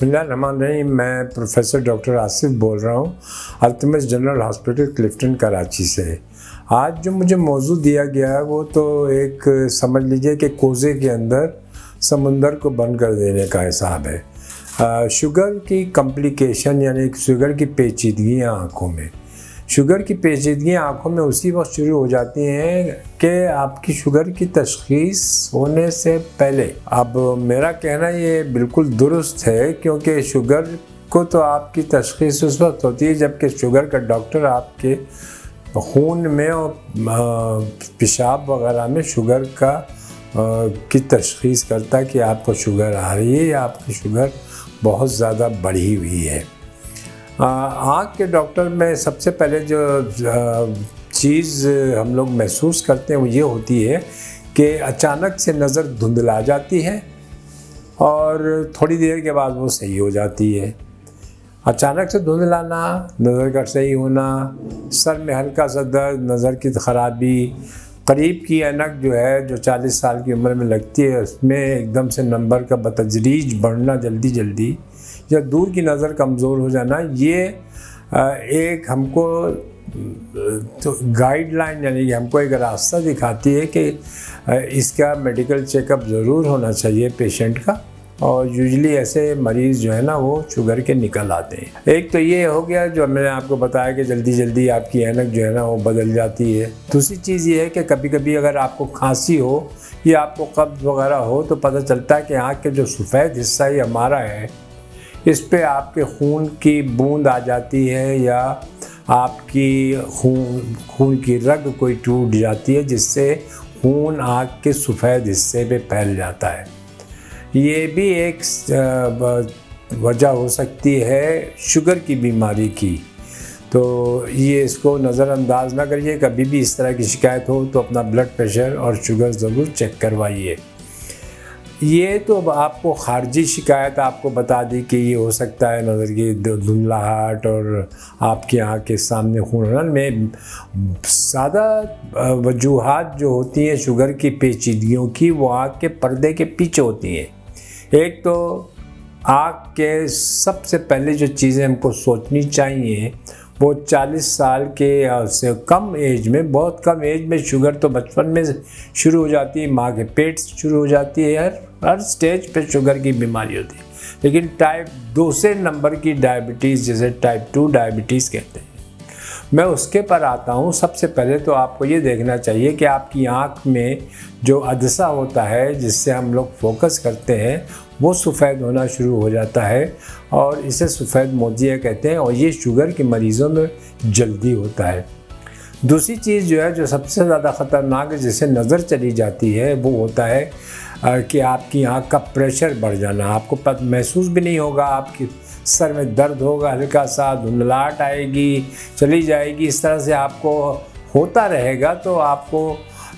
बिस्मिल्लाहिर्रहमानिर्रहीम। मैं professor doctor Asif बोल रहा हूँ अल्तमश जनरल हॉस्पिटल क्लिफ्टन कराची से। आज जो मुझे मौजू दिया गया है वो तो एक समझ लीजिए कि कोज़े के अंदर समुंदर को बंद कर देने का हिसाब है। शुगर की कॉम्प्लिकेशन यानी शुगर की पेचीदगियाँ आँखों में, शुगर की पेचीदगियाँ आँखों में उसी वक्त शुरू हो जाती हैं कि आपकी शुगर की तशख़ीस होने से पहले। अब मेरा कहना ये बिल्कुल दुरुस्त है, क्योंकि शुगर को तो आपकी तशख़ीस उस वक्त होती है जबकि शुगर का डॉक्टर आपके खून में और पेशाब वगैरह में शुगर का की तशख़ीस करता है कि आपको शुगर आ रही है या आपकी शुगर बहुत ज़्यादा बढ़ी हुई है। आँख के डॉक्टर में सबसे पहले जो चीज़ हम लोग महसूस करते हैं वो ये होती है कि अचानक से नज़र धुंधला जाती है और थोड़ी देर के बाद वो सही हो जाती है। अचानक से धुंधलाना, नज़र का सही होना, सर में हल्का सा दर्द, नज़र की ख़राबी, करीब की ऐनक जो है जो 40 साल की उम्र में लगती है उसमें एकदम से नंबर का बतदरीज बढ़ना जल्दी या दूर की नज़र कमज़ोर हो जाना, ये एक हमको तो गाइडलाइन यानी कि हमको एक रास्ता दिखाती है कि इसका मेडिकल चेकअप ज़रूर होना चाहिए पेशेंट का। और यूजुअली ऐसे मरीज़ जो है ना वो शुगर के निकल आते हैं। एक तो ये हो गया जो मैंने आपको बताया कि जल्दी आपकी ऐनक जो है ना वो बदल जाती है। दूसरी चीज़ ये है कि कभी कभी अगर आपको खांसी हो या आपको कब्ज़ वगैरह हो तो पता चलता है कि आँख के जो सफ़ेद हिस्सा ये हमारा है इस पे आपके खून की बूंद आ जाती है या आपकी खून की रग कोई टूट जाती है जिससे खून आँख के सफ़ेद हिस्से पे फैल जाता है। ये भी एक वजह हो सकती है शुगर की बीमारी की, तो ये इसको नज़रअंदाज ना करिए। कभी भी इस तरह की शिकायत हो तो अपना ब्लड प्रेशर और शुगर ज़रूर चेक करवाइए। ये तो आपको खारजी शिकायत आपको बता दी कि ये हो सकता है नज़र की धुंधलाहट और आपकी आँख के सामने खून होना में ज़्यादा वजूहात जो होती हैं शुगर की पेचीदगियों की वो आँख के पर्दे के पीछे होती हैं। एक तो आँख के सबसे पहले जो चीज़ें हमको सोचनी चाहिए वो 40 साल के से कम एज में, बहुत कम एज में शुगर तो बचपन में शुरू हो जाती है, माँ के पेट से शुरू हो जाती है, हर स्टेज पे शुगर की बीमारी होती है। लेकिन टाइप 2 से नंबर की डायबिटीज़ जिसे टाइप 2 डायबिटीज़ कहते हैं, मैं उसके पर आता हूँ। सबसे पहले तो आपको ये देखना चाहिए कि आपकी आँख में जो अदसा होता है जिससे हम लोग फोकस करते हैं वो सफ़ेद होना शुरू हो जाता है और इसे सफ़ेद मोतिया कहते हैं और ये शुगर के मरीज़ों में जल्दी होता है। दूसरी चीज़ जो है जो सबसे ज़्यादा ख़तरनाक है जिससे नज़र चली जाती है वो होता है कि आपकी आँख का प्रेशर बढ़ जाना। आपको महसूस भी नहीं होगा, आपकी सर में दर्द होगा, हल्का सा धुंधलाहट आएगी, चली जाएगी, इस तरह से आपको होता रहेगा। तो आपको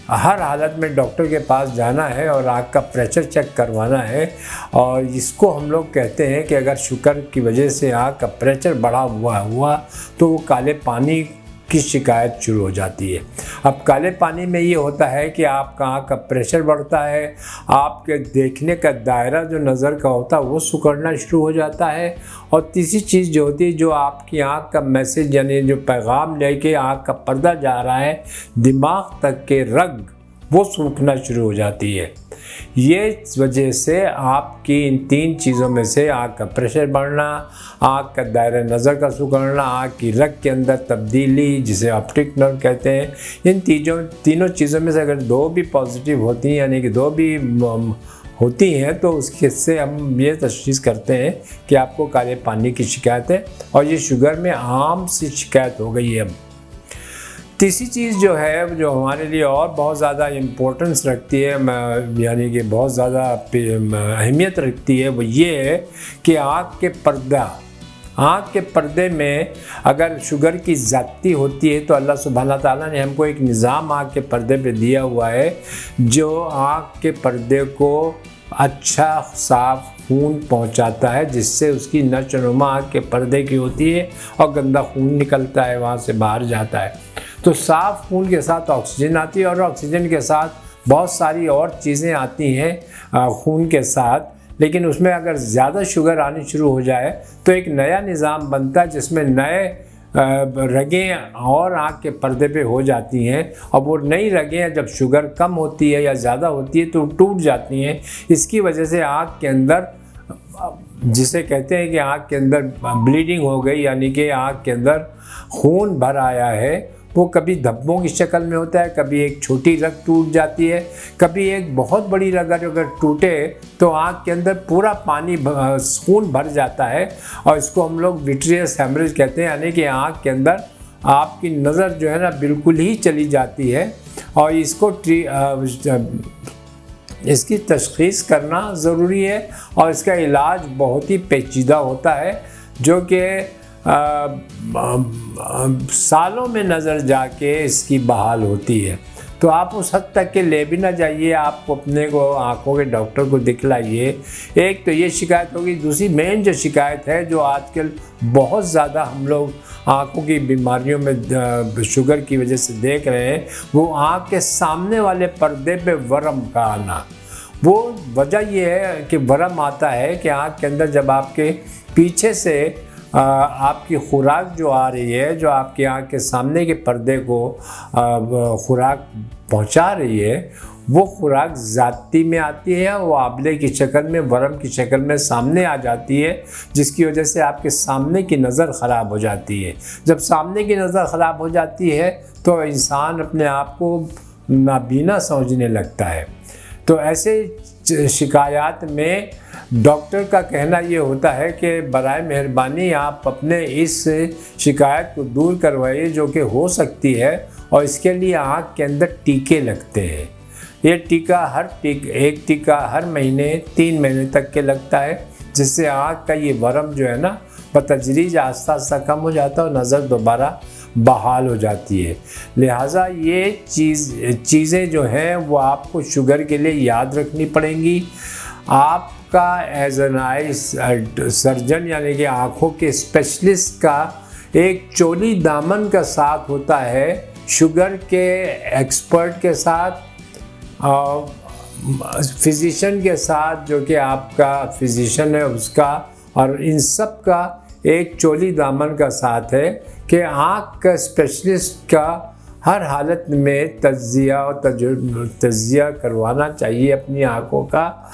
हर हालत में डॉक्टर के पास जाना है और आँख का प्रेशर चेक करवाना है। और इसको हम लोग कहते हैं कि अगर शुगर की वजह से आँख का प्रेशर बढ़ा हुआ तो वो काले पानी की शिकायत शुरू हो जाती है। अब काले पानी में ये होता है कि आपका आँख का प्रेशर बढ़ता है, आपके देखने का दायरा जो नज़र का होता है वो सिकुड़ना शुरू हो जाता है। और तीसरी चीज़ जो होती है जो आपकी आँख का मैसेज यानी जो पैगाम लेके आँख का पर्दा जा रहा है दिमाग तक के रग वो सूखना शुरू हो जाती है। ये वजह से आपकी इन 3 चीज़ों में से आँख का प्रेशर बढ़ना, आँख का दायरा नज़र का सिकुड़ना, आँख की रग के अंदर तब्दीली जिसे ऑप्टिक नर्व कहते हैं, इन तीनों चीज़ों में से अगर 2 भी पॉजिटिव होती हैं यानी कि 2 भी होती हैं तो उसके से हम ये तशख़ीस करते हैं कि आपको काले पानी की शिकायत है और ये शुगर में आम सी शिकायत हो गई है। अब तीसरी चीज़ जो है जो हमारे लिए और बहुत ज़्यादा इम्पोर्टेंस रखती है यानी कि बहुत ज़्यादा अहमियत रखती है वो ये है कि आँख के पर्दे में अगर शुगर की ज़्यादती होती है तो अल्लाह सुब्हाना ताला ने हमको एक निज़ाम आँख के पर्दे पे दिया हुआ है जो आँख के पर्दे को अच्छा साफ खून पहुंचाता है जिससे उसकी नशोनुमा आँख के पर्दे की होती है और गंदा खून निकलता है वहाँ से बाहर जाता है। तो साफ़ खून के साथ ऑक्सीजन आती है और ऑक्सीजन के साथ बहुत सारी और चीज़ें आती हैं खून के साथ लेकिन उसमें अगर ज़्यादा शुगर आनी शुरू हो जाए तो एक नया निज़ाम बनता है जिसमें नए रगें और आँख के पर्दे पे हो जाती हैं, और वो नई रगें जब शुगर कम होती है या ज़्यादा होती है तो टूट जाती हैं। इसकी वजह से आँख के अंदर, जिसे कहते हैं कि आँख के अंदर ब्लीडिंग हो गई, यानी कि आँख के अंदर खून भर आया है, वो कभी धब्बों की शक्ल में होता है, कभी एक छोटी रग टूट जाती है, कभी एक बहुत बड़ी रग अगर टूटे तो आँख के अंदर पूरा पानी खून भर जाता है, और इसको हम लोग विट्रियस हेमरेज कहते हैं, यानी कि आँख के अंदर आपकी नज़र जो है ना बिल्कुल ही चली जाती है। और इसकी तशख़ीस करना ज़रूरी है, और इसका इलाज बहुत ही पेचीदा होता है, जो कि सालों में नज़र जाके इसकी बहाल होती है। तो आप उस हद तक के ले भी ना जाइए, आप अपने को आँखों के डॉक्टर को दिखलाइए। एक तो ये शिकायत होगी। दूसरी मेन जो शिकायत है, जो आजकल बहुत ज़्यादा हम लोग आँखों की बीमारियों में शुगर की वजह से देख रहे हैं, वो आँख के सामने वाले पर्दे पे वर्म का आना। वो वजह ये है कि वर्म आता है कि आँख के अंदर जब आपके पीछे से आपकी खुराक जो आ रही है, जो आपकी आँख के सामने के पर्दे को खुराक पहुंचा रही है, वो खुराक ज़्यादती में आती है, वो आबले की शक्ल में, वर्म की शक्ल में सामने आ जाती है, जिसकी वजह से आपके सामने की नज़र ख़राब हो जाती है। जब सामने की नज़र ख़राब हो जाती है तो इंसान अपने आप को नाबीना समझने लगता है। तो ऐसे शिकायत में डॉक्टर का कहना ये होता है कि बराए मेहरबानी आप अपने इस शिकायत को दूर करवाइए, जो कि हो सकती है, और इसके लिए आँख के अंदर टीके लगते हैं। ये टीका एक टीका हर महीने 3 महीने तक के लगता है, जिससे आँख का ये वर्म जो है ना बतदरीज आस्ता आस्ता कम हो जाता है और नज़र दोबारा बहाल हो जाती है। लिहाजा ये चीज़ें जो हैं वो आपको शुगर के लिए याद रखनी पड़ेंगी। आपका एज एन आई सर्जन, यानी कि आँखों के स्पेशलिस्ट का एक चोली दामन का साथ होता है शुगर के एक्सपर्ट के साथ, फिजिशियन के साथ, जो कि आपका फिजिशियन है उसका, और इन सब का एक चोली दामन का साथ है कि आँख का स्पेशलिस्ट का हर हालत में तज्जिया करवाना चाहिए अपनी आँखों का।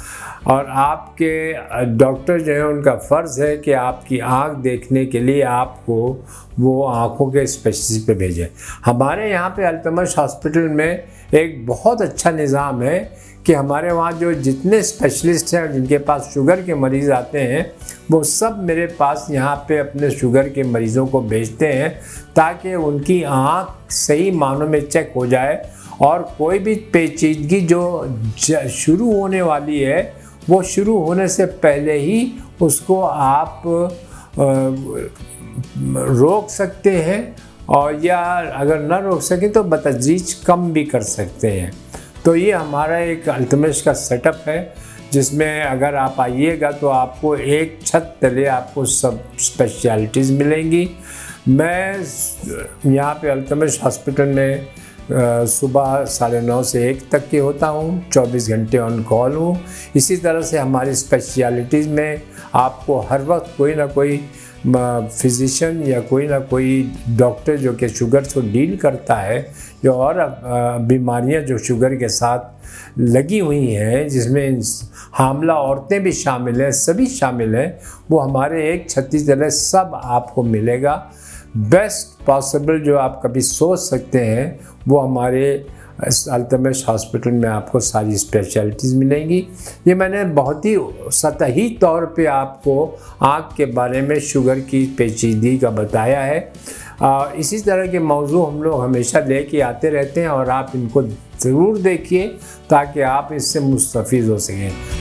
और आपके डॉक्टर जो है उनका फ़र्ज़ है कि आपकी आँख देखने के लिए आपको वो आँखों के स्पेशलिस्ट पे भेजें। हमारे यहाँ पे अल्तमश हॉस्पिटल में एक बहुत अच्छा निज़ाम है कि हमारे वहाँ जो जितने स्पेशलिस्ट हैं, जिनके पास शुगर के मरीज़ आते हैं, वो सब मेरे पास यहाँ पे अपने शुगर के मरीज़ों को भेजते हैं, ताकि उनकी आँख सही मानों में चेक हो जाए, और कोई भी पेचीदगी जो शुरू होने वाली है वो शुरू होने से पहले ही उसको आप रोक सकते हैं, और या अगर ना रोक सकें तो बतदरीज कम भी कर सकते हैं। तो ये हमारा एक अल्तमश का सेटअप है, जिसमें अगर आप आइएगा तो आपको एक छत तले आपको सब स्पेशलिटीज़ मिलेंगी। मैं यहाँ पे अल्तमश हॉस्पिटल में सुबह 9:30 से 1 तक के होता हूँ, 24 घंटे ऑन कॉल हूँ। इसी तरह से हमारी स्पेशलिटीज़ में आपको हर वक्त कोई ना कोई फिजिशियन या कोई ना कोई डॉक्टर जो कि शुगर को डील करता है, जो और बीमारियां जो शुगर के साथ लगी हुई हैं, जिसमें हामला औरतें भी शामिल हैं, सभी शामिल हैं, वो हमारे एक छत्तीस तले सब आपको मिलेगा। बेस्ट पॉसिबल जो आप कभी सोच सकते हैं वो हमारे अल्तमश हॉस्पिटल में आपको सारी स्पेशलिटीज़ मिलेंगी। ये मैंने बहुत ही सतही तौर पे आपको आँख के बारे में शुगर की पेचीदगी का बताया है। इसी तरह के मौजू हम लोग हमेशा लेके आते रहते हैं, और आप इनको ज़रूर देखिए ताकि आप इससे मुस्तफ़ीज़ हो सकें।